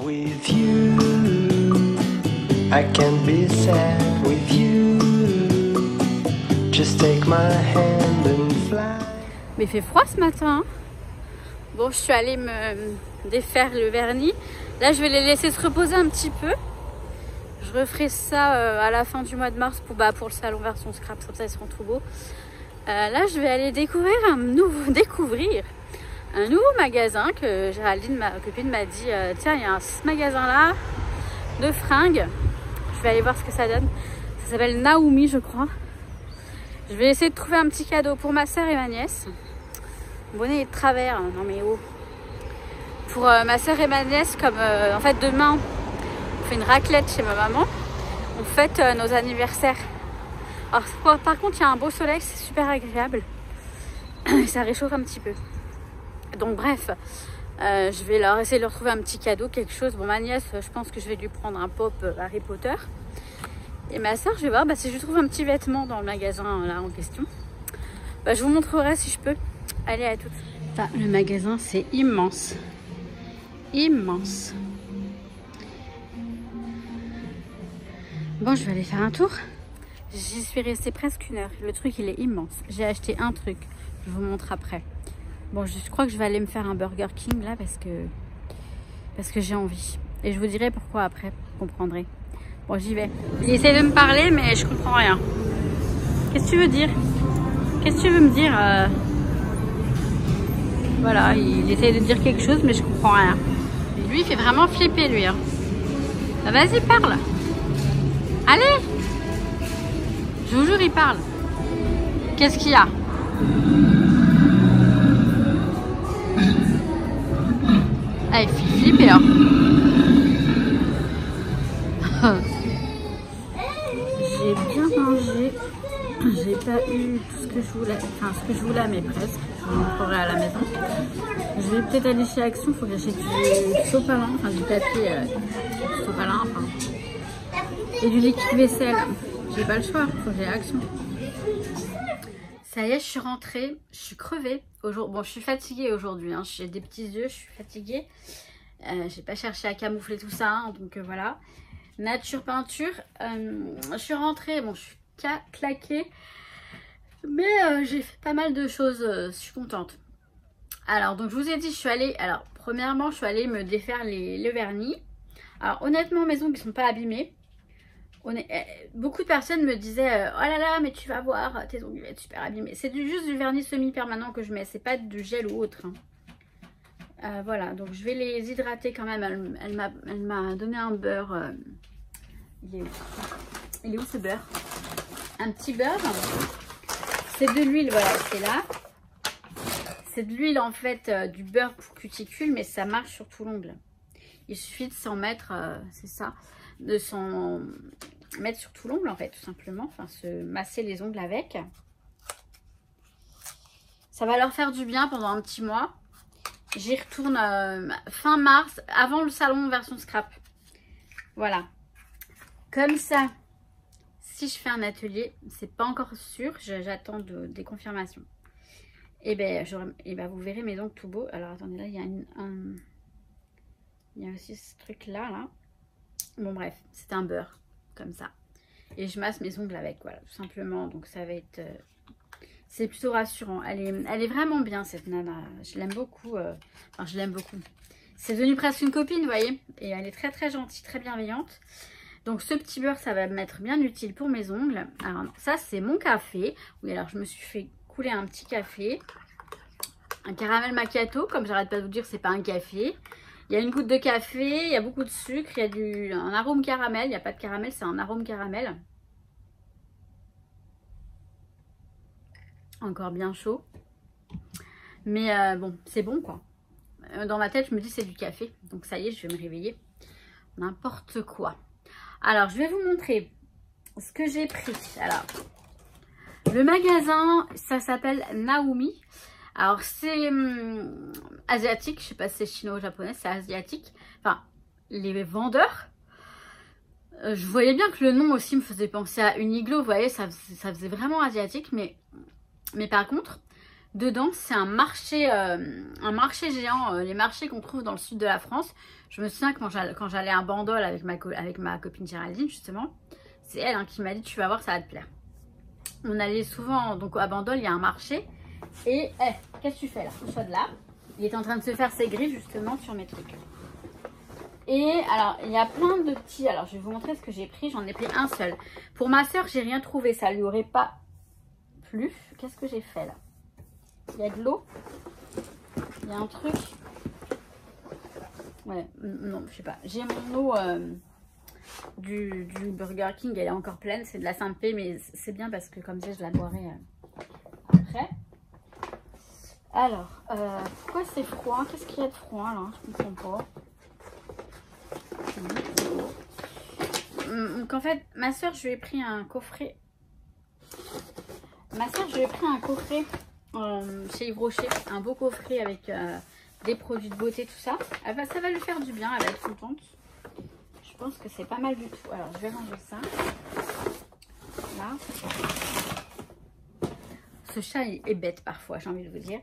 With you, I can be sad with you. Just take my hand and fly. Mais il fait froid ce matin. Hein. Bon, je suis allée me défaire le vernis. Là, je vais les laisser se reposer un petit peu. Je referai ça à la fin du mois de mars pour le salon version scrap. Comme ça, ils seront tout beaux. Là, je vais aller découvrir un nouveau magasin que Géraldine, ma copine, m'a dit tiens, il y a ce magasin là de fringues. Je vais aller voir ce que ça donne. Ça s'appelle Naomi, je crois. Je vais essayer de trouver un petit cadeau pour ma soeur et ma nièce. Mon bonnet est de travers, non mais oh. Pour ma soeur et ma nièce, comme en fait demain on fait une raclette chez ma maman, on fête nos anniversaires. Alors par contre il y a un beau soleil, c'est super agréable. Ça réchauffe un petit peu. Donc bref, je vais leur essayer de leur trouver un petit cadeau, quelque chose. Bon, ma nièce, je pense que je vais lui prendre un pop Harry Potter. Et ma soeur, je vais voir si je trouve un petit vêtement dans le magasin là en question. Je vous montrerai si je peux. Allez, à toutes. Enfin, le magasin, c'est immense. Immense. Bon, je vais aller faire un tour. J'y suis restée presque 1 heure. Le truc, il est immense. J'ai acheté un truc. Je vous montre après. Bon, je crois que je vais aller me faire un Burger King là parce que j'ai envie. Et je vous dirai pourquoi après, vous comprendrez. Bon, j'y vais. Il essaie de me parler, mais je comprends rien. Qu'est-ce que tu veux dire? Qu'est-ce que tu veux me dire? Voilà, il essaie de dire quelque chose, mais je comprends rien. Et lui, il fait vraiment flipper, lui. Hein. Vas-y, parle. Allez! Je vous jure, il parle. Qu'est-ce qu'il y a? Ah, il fait flipper, hein. J'ai bien mangé. J'ai pas eu tout ce que je voulais. Enfin, ce que je voulais, mais presque. Je vous montrerai à la maison. Je vais peut-être aller chez Action. Il faut que j'achète du sopalin. Enfin, du papier sopalin. Enfin. Et du liquide vaisselle. J'ai pas le choix. Il faut que j'aille à Action. Ça y est, je suis rentrée. Je suis crevée. Bon, je suis fatiguée aujourd'hui. Hein. J'ai des petits yeux. Je suis fatiguée. J'ai pas cherché à camoufler tout ça. Hein, donc voilà. Nature peinture. Je suis rentrée. Bon, je suis claquée. Mais j'ai fait pas mal de choses. Je suis contente. Alors, donc je vous ai dit, je suis allée. Alors, premièrement, je suis allée me défaire le vernis. Alors, honnêtement, mes ongles ne sont pas abîmés. Beaucoup de personnes me disaient oh là là, mais tu vas voir, tes ongles vont être super abîmés. C'est juste du vernis semi-permanent que je mets, c'est pas du gel ou autre. Hein. Voilà, donc je vais les hydrater quand même. Elle m'a donné un beurre. Il est où ce beurre? Un petit beurre. C'est de l'huile, voilà, c'est là. C'est de l'huile en fait, du beurre pour cuticule, mais ça marche sur tout l'ongle. Il suffit de s'en mettre, c'est ça, de s'en mettre sur tout l'ongle en fait, tout simplement. Enfin, se masser les ongles avec. Ça va leur faire du bien pendant un petit mois. J'y retourne fin mars, avant le salon version scrap. Voilà. Comme ça, si je fais un atelier, c'est pas encore sûr, j'attends des confirmations. Et ben vous verrez mes ongles tout beaux. Alors attendez, là il y a il y a aussi ce truc là. Bon bref, c'est un beurre comme ça. Et je masse mes ongles avec, voilà, tout simplement. Donc ça va être, c'est plutôt rassurant. Elle est vraiment bien cette nana. Je l'aime beaucoup. Enfin, je l'aime beaucoup. C'est devenu presque une copine, vous voyez. Et elle est très très gentille, très bienveillante. Donc ce petit beurre, ça va m'être bien utile pour mes ongles. Alors non, ça c'est mon café. Oui, alors je me suis fait couler un petit café. Un caramel macchiato, comme j'arrête pas de vous dire, c'est pas un café. Il y a une goutte de café, il y a beaucoup de sucre, il y a un arôme caramel. Il n'y a pas de caramel, c'est un arôme caramel. Encore bien chaud. Mais bon, c'est bon quoi. Dans ma tête, je me dis c'est du café. Donc ça y est, je vais me réveiller. N'importe quoi. Alors, je vais vous montrer ce que j'ai pris. Alors, le magasin, ça s'appelle Naomi. Alors, c'est asiatique. Je sais pas si c'est chinois ou japonais, c'est asiatique. Enfin, les vendeurs. Je voyais bien que le nom aussi me faisait penser à Uniqlo. Vous voyez, ça faisait vraiment asiatique. Mais par contre, dedans, c'est un marché géant. Les marchés qu'on trouve dans le sud de la France. Je me souviens que quand j'allais à Bandol avec ma copine Géraldine, justement, c'est elle hein, qui m'a dit tu vas voir, ça va te plaire. On allait souvent, donc à Bandol, il y a un marché. Et, qu'est-ce que tu fais là? Touche-toi de là. Il est en train de se faire ses griffes justement sur mes trucs. Et alors, il y a plein de petits... Alors, je vais vous montrer ce que j'ai pris. J'en ai pris un seul. Pour ma soeur, j'ai rien trouvé. Ça lui aurait pas plu. Qu'est-ce que j'ai fait là? Il y a de l'eau. Il y a un truc. Ouais, non, je sais pas. J'ai mon eau du Burger King. Elle est encore pleine. C'est de la Saint-Pé, mais c'est bien parce que comme ça, je la boirai après. Alors, pourquoi c'est froid? Qu'est-ce qu'il y a de froid là? Je ne comprends pas. Donc en fait, ma soeur, je lui ai pris un coffret. Chez Yves Rocher. Un beau coffret avec des produits de beauté, tout ça. Ça va lui faire du bien, elle va être contente. Je pense que c'est pas mal du tout. Alors, je vais ranger ça. Là. Ce chat est bête parfois, j'ai envie de vous dire.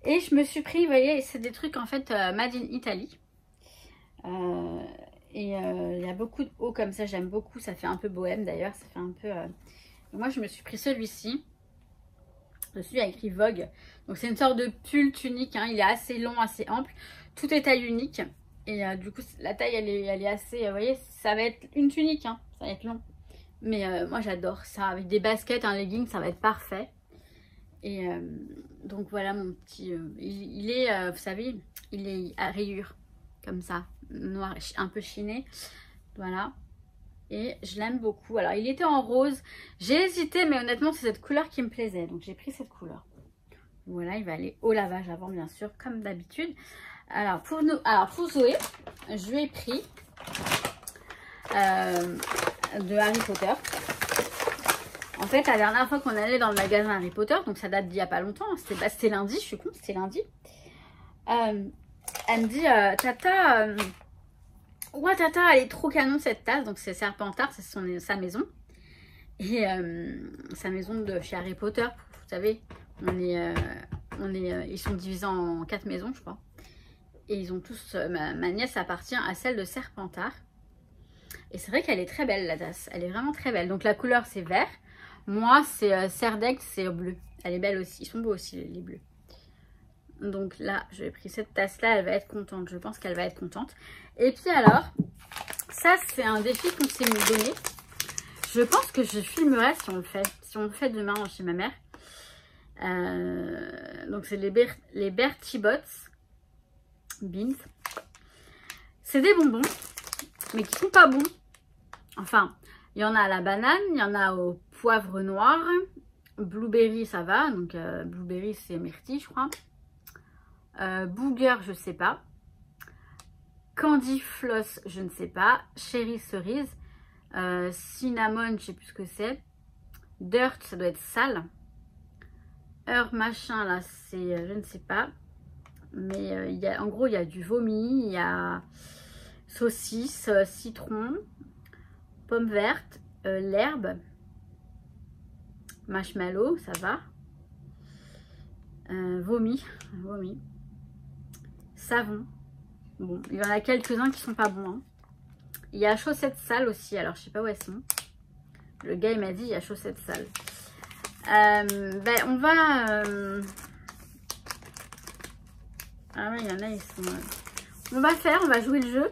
Et je me suis pris, vous voyez, c'est des trucs en fait made in Italy. Il y a beaucoup de hauts comme ça, j'aime beaucoup. Ça fait un peu bohème d'ailleurs, ça fait un peu... Moi, je me suis pris celui-ci. Dessus, il y a écrit Vogue. Donc, c'est une sorte de pull tunique. Hein. Il est assez long, assez ample. Tout est taille unique. Et du coup, la taille, elle est assez... Vous voyez, ça va être une tunique. Hein. Ça va être long. Mais moi, j'adore ça. Avec des baskets, un legging, ça va être parfait. Et donc, voilà mon petit... il est, vous savez, il est à rayures. Comme ça. Noir, un peu chiné. Voilà. Et je l'aime beaucoup. Alors, il était en rose. J'ai hésité, mais honnêtement, c'est cette couleur qui me plaisait. Donc, j'ai pris cette couleur. Voilà, il va aller au lavage avant, bien sûr, comme d'habitude. Alors, pour Zoé, je lui ai pris de Harry Potter. En fait, la dernière fois qu'on allait dans le magasin Harry Potter, donc ça date d'il n'y a pas longtemps. C'était lundi, je suis con, c'était lundi. Elle me dit, Tata... ouais Tata, elle est trop canon cette tasse. Donc c'est Serpentard, c'est sa maison. Et sa maison de chez Harry Potter. Vous savez, ils sont divisés en 4 maisons je crois. Et ils ont tous, ma nièce appartient à celle de Serpentard. Et c'est vrai qu'elle est très belle la tasse. Elle est vraiment très belle. Donc la couleur c'est vert. Moi c'est Cerdex, c'est bleu. Elle est belle aussi. Ils sont beaux aussi les bleus. Donc là, j'ai pris cette tasse-là, elle va être contente. Je pense qu'elle va être contente. Et puis alors, ça c'est un défi qu'on s'est donné. Je pense que je filmerai si on le fait. Si on le fait demain chez ma mère. Donc c'est les Bertie Bots Beans. C'est des bonbons, mais qui sont pas bons. Enfin, il y en a à la banane, il y en a au poivre noir. Blueberry, ça va. Donc blueberry, c'est myrtille, je crois. Booger, je sais pas. Candy Floss, je ne sais pas. Cherry Cerise. Cinnamon, je sais plus ce que c'est. Dirt, ça doit être sale. Heure machin, là, c'est... je ne sais pas. Mais en gros, il y a du vomi. Il y a saucisse, citron, pomme verte, l'herbe. Marshmallow, ça va. Vomi. Savon. Bon, il y en a quelques-uns qui sont pas bons. Hein. Il y a chaussettes sales aussi. Alors, je sais pas où elles sont. Le gars, il m'a dit, il y a chaussettes sales. On va... Ah ouais, il y en a, ils sont... On va jouer le jeu.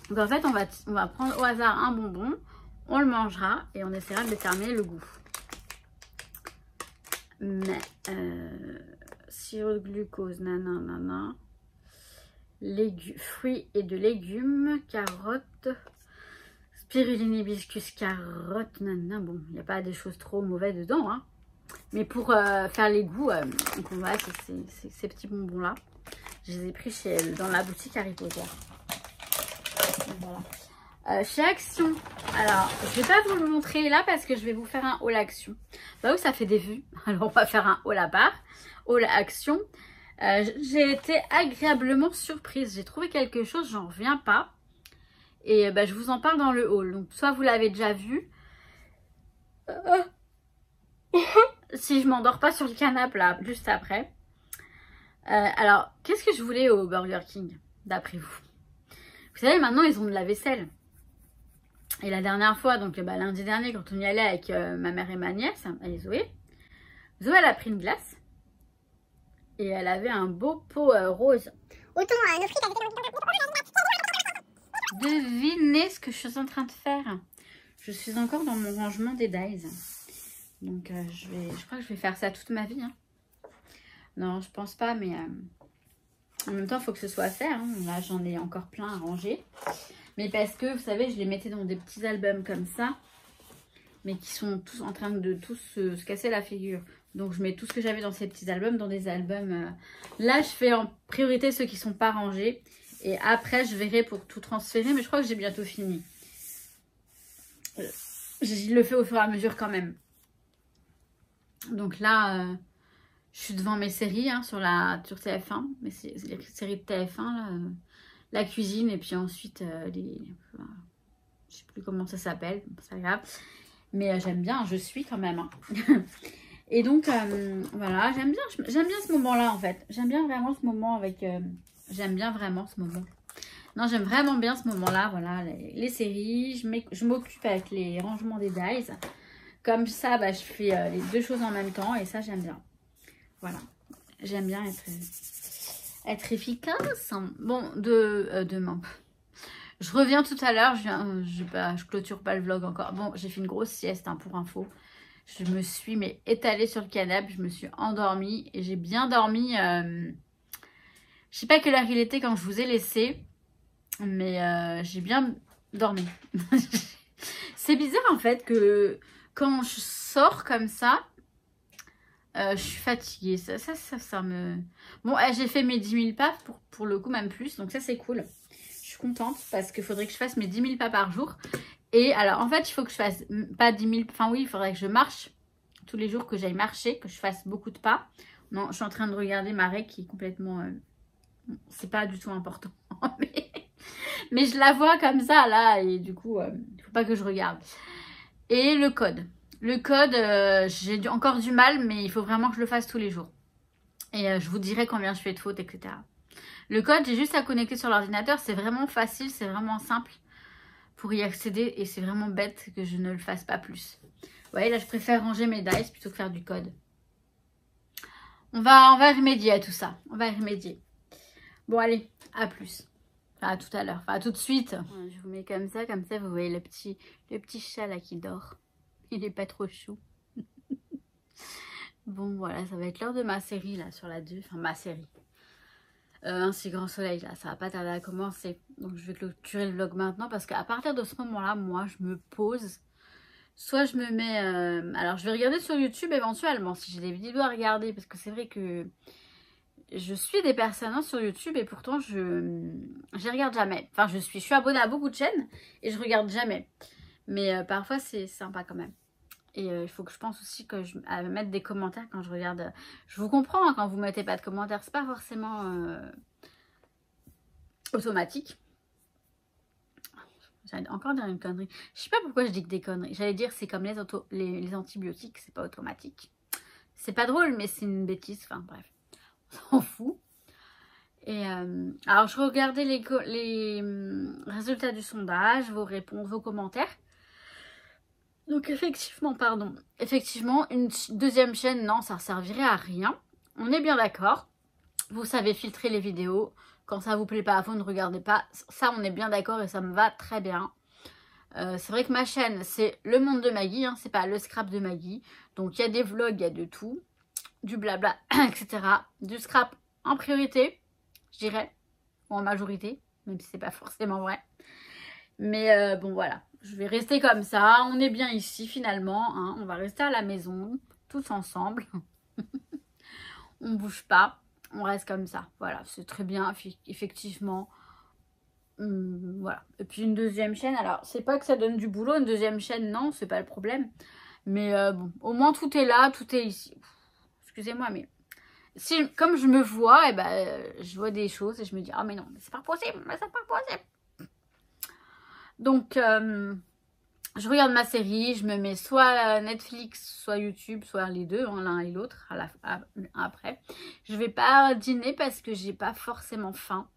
Donc, en fait, on va prendre au hasard un bonbon. On le mangera et on essaiera de déterminer le goût. Mais... sirop de glucose, nanana. Fruits et de légumes, carottes, spiruline, hibiscus, carottes, nanana. Bon, il n'y a pas des choses trop mauvaises dedans, hein. Mais pour faire les goûts, donc on va ces petits bonbons là. Je les ai pris dans la boutique Harry Potter. Voilà. Chez Action. Alors, je vais pas vous le montrer là parce que je vais vous faire un haul Action. Bah oui, ça fait des vues. Alors, on va faire un haul à part. Haul Action. J'ai été agréablement surprise. J'ai trouvé quelque chose, j'en reviens pas. Et je vous en parle dans le haul. Donc, soit vous l'avez déjà vu. Si je m'endors pas sur le canapé là, juste après. Alors, qu'est-ce que je voulais au Burger King, d'après vous? Vous savez, maintenant, ils ont de la vaisselle. Et la dernière fois, donc lundi dernier, quand on y allait avec ma mère et ma nièce, et Zoé, elle a pris une glace. Et elle avait un beau pot rose. Autant nos frites Devinez ce que je suis en train de faire. Je suis encore dans mon rangement des dies. Donc je crois que je vais faire ça toute ma vie. Hein. Non, je pense pas, mais en même temps, il faut que ce soit fait. Hein. Là, j'en ai encore plein à ranger. Mais parce que, vous savez, je les mettais dans des petits albums comme ça. Mais qui sont tous en train de tous se casser la figure. Donc, je mets tout ce que j'avais dans ces petits albums dans des albums. Là, je fais en priorité ceux qui ne sont pas rangés. Et après, je verrai pour tout transférer. Mais je crois que j'ai bientôt fini. Je le fais au fur et à mesure quand même. Donc là, je suis devant mes séries hein, sur TF1. Mais c'est les séries de TF1, là, la cuisine. Et puis ensuite, je sais plus comment ça s'appelle. C'est pas grave. Mais j'aime bien, je suis quand même. Hein. Et donc, voilà, j'aime bien ce moment-là, en fait. J'aime bien vraiment ce moment avec... j'aime bien vraiment ce moment. Non, j'aime vraiment bien ce moment-là, voilà, les séries. Je m'occupe avec les rangements des dies. Comme ça, bah, je fais les deux choses en même temps. Et ça, j'aime bien. Voilà. J'aime bien être efficace. Bon, demain... Je reviens tout à l'heure, je clôture pas le vlog encore. Bon, j'ai fait une grosse sieste hein, pour info. Je me suis étalée sur le canapé, je me suis endormie et j'ai bien dormi. Je sais pas quelle heure il était quand je vous ai laissé, mais j'ai bien dormi. C'est bizarre en fait que quand je sors comme ça, je suis fatiguée. Ça me... Bon, j'ai fait mes 10 000 pas pour le coup, même plus, donc ça c'est cool. Je suis contente parce qu'il faudrait que je fasse mes 10 000 pas par jour. Et alors, en fait, il faut que je fasse pas 10 000... Enfin, oui, il faudrait que je marche tous les jours, que j'aille marcher, que je fasse beaucoup de pas. Non, je suis en train de regarder ma règle qui est complètement... c'est pas du tout important. mais je la vois comme ça, là. Et du coup, il faut pas que je regarde. Et le code. Le code, j'ai encore du mal, mais il faut vraiment que je le fasse tous les jours. Et je vous dirai combien je fais de fautes, etc. Le code, j'ai juste à connecter sur l'ordinateur. C'est vraiment facile, c'est vraiment simple pour y accéder. Et c'est vraiment bête que je ne le fasse pas plus. Vous voyez, là, je préfère ranger mes dice plutôt que faire du code. On va remédier à tout ça. On va y remédier. Bon, allez, à plus. Enfin, à tout à l'heure. Enfin, à tout de suite. Je vous mets comme ça, vous voyez le petit chat là qui dort. Il est pas trop chou. Bon, voilà, ça va être l'heure de ma série là sur la 2. Enfin, ma série. Un si grand soleil là, ça va pas tarder à commencer. Donc je vais clôturer le vlog maintenant parce qu'à partir de ce moment-là, moi je me pose. Soit je me mets... alors je vais regarder sur YouTube éventuellement si j'ai des vidéos à regarder. Parce que c'est vrai que je suis des personnes hein, sur YouTube et pourtant je regarde jamais. Enfin je suis abonnée à beaucoup de chaînes et je regarde jamais. Mais parfois c'est sympa quand même. Et il faut que je pense aussi que à mettre des commentaires quand je regarde. Je vous comprends hein, quand vous mettez pas de commentaires. C'est pas forcément automatique. J'allais encore dire une connerie. Je sais pas pourquoi je dis que des conneries. J'allais dire c'est comme les antibiotiques. C'est pas automatique. C'est pas drôle mais c'est une bêtise. Enfin bref. On s'en fout. Et alors je regardais les résultats du sondage. Vos réponses, vos commentaires. Donc effectivement, une deuxième chaîne, non, ça ne servirait à rien. On est bien d'accord. Vous savez filtrer les vidéos. Quand ça vous plaît pas, vous ne regardez pas. Ça, on est bien d'accord et ça me va très bien. C'est vrai que ma chaîne, c'est le monde de Maggie. Hein, c'est pas le scrap de Maggie. Donc, il y a des vlogs, il y a de tout. Du blabla, etc. Du scrap en priorité, je dirais. Ou en majorité, même si c'est pas forcément vrai. Mais bon, voilà. Je vais rester comme ça. On est bien ici finalement. Hein. On va rester à la maison. Tous ensemble. On bouge pas. On reste comme ça. Voilà. C'est très bien. Effectivement. Voilà. Et puis une deuxième chaîne. Alors, c'est pas que ça donne du boulot. Une deuxième chaîne, non. C'est pas le problème. Mais bon. Au moins, tout est là. Tout est ici. Excusez-moi, mais... Si, comme je me vois, je vois des choses et je me dis, ah mais non, mais c'est pas possible. Mais c'est pas possible. Donc, je regarde ma série, je me mets soit Netflix, soit YouTube, soit les deux, hein, l'un et l'autre, après. Je vais pas dîner parce que j'ai pas forcément faim.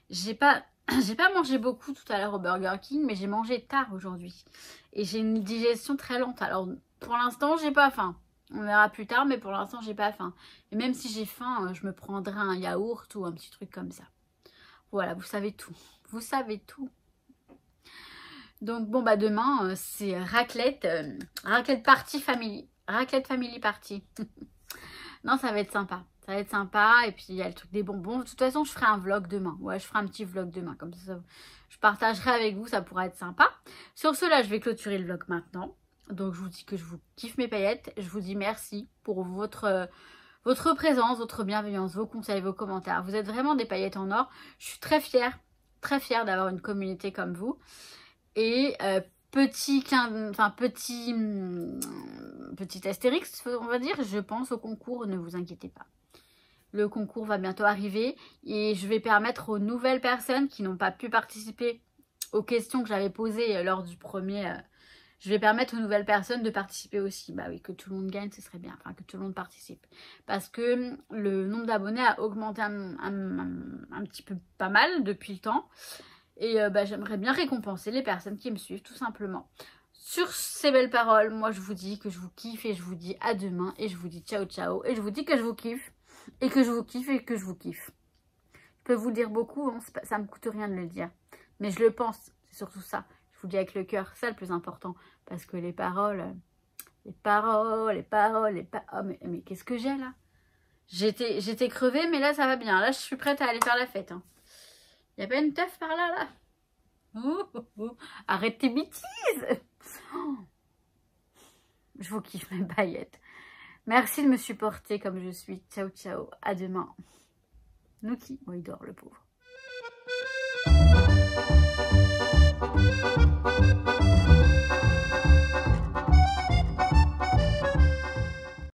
J'ai pas J'ai pas mangé beaucoup tout à l'heure au Burger King, mais j'ai mangé tard aujourd'hui. Et j'ai une digestion très lente. Alors, pour l'instant, j'ai pas faim. On verra plus tard, mais pour l'instant, j'ai pas faim. Et même si j'ai faim, je me prendrai un yaourt ou un petit truc comme ça. Voilà, vous savez tout. Vous savez tout. Donc, bon, bah demain, c'est raclette. Raclette party family. Raclette family party. Non, ça va être sympa. Ça va être sympa. Et puis, il y a le truc des bonbons. De toute façon, je ferai un vlog demain. Ouais, je ferai un petit vlog demain. Comme ça, je partagerai avec vous. Ça pourra être sympa. Sur ce, là, je vais clôturer le vlog maintenant. Donc, je vous dis que je vous kiffe mes paillettes. Je vous dis merci pour votre présence, votre bienveillance, vos conseils, vos commentaires. Vous êtes vraiment des paillettes en or. Je suis très fière d'avoir une communauté comme vous. Et petit astérix, on va dire, je pense au concours, ne vous inquiétez pas. Le concours va bientôt arriver et je vais permettre aux nouvelles personnes qui n'ont pas pu participer aux questions que j'avais posées lors du premier... je vais permettre aux nouvelles personnes de participer aussi. Bah oui, que tout le monde gagne, ce serait bien. Enfin, que tout le monde participe. Parce que le nombre d'abonnés a augmenté un petit peu pas mal depuis le temps. Et j'aimerais bien récompenser les personnes qui me suivent, tout simplement. Sur ces belles paroles, moi je vous dis que je vous kiffe et je vous dis à demain. Et je vous dis ciao ciao. Et je vous dis que je vous kiffe. Et que je vous kiffe et que je vous kiffe. Je peux vous le dire beaucoup, hein, ça me coûte rien de le dire. Mais je le pense, c'est surtout ça. Je vous le dis avec le cœur, c'est ça le plus important. Parce que les paroles... Oh, mais qu'est-ce que j'ai là? J'étais crevée, mais là ça va bien. Là je suis prête à aller faire la fête. Hein. Y a pas une teuf par là, là? Arrête tes bêtises! Je vous kiffe mes paillettes. Merci de me supporter comme je suis. Ciao, ciao. À demain. Nuki. Oh, il dort, le pauvre.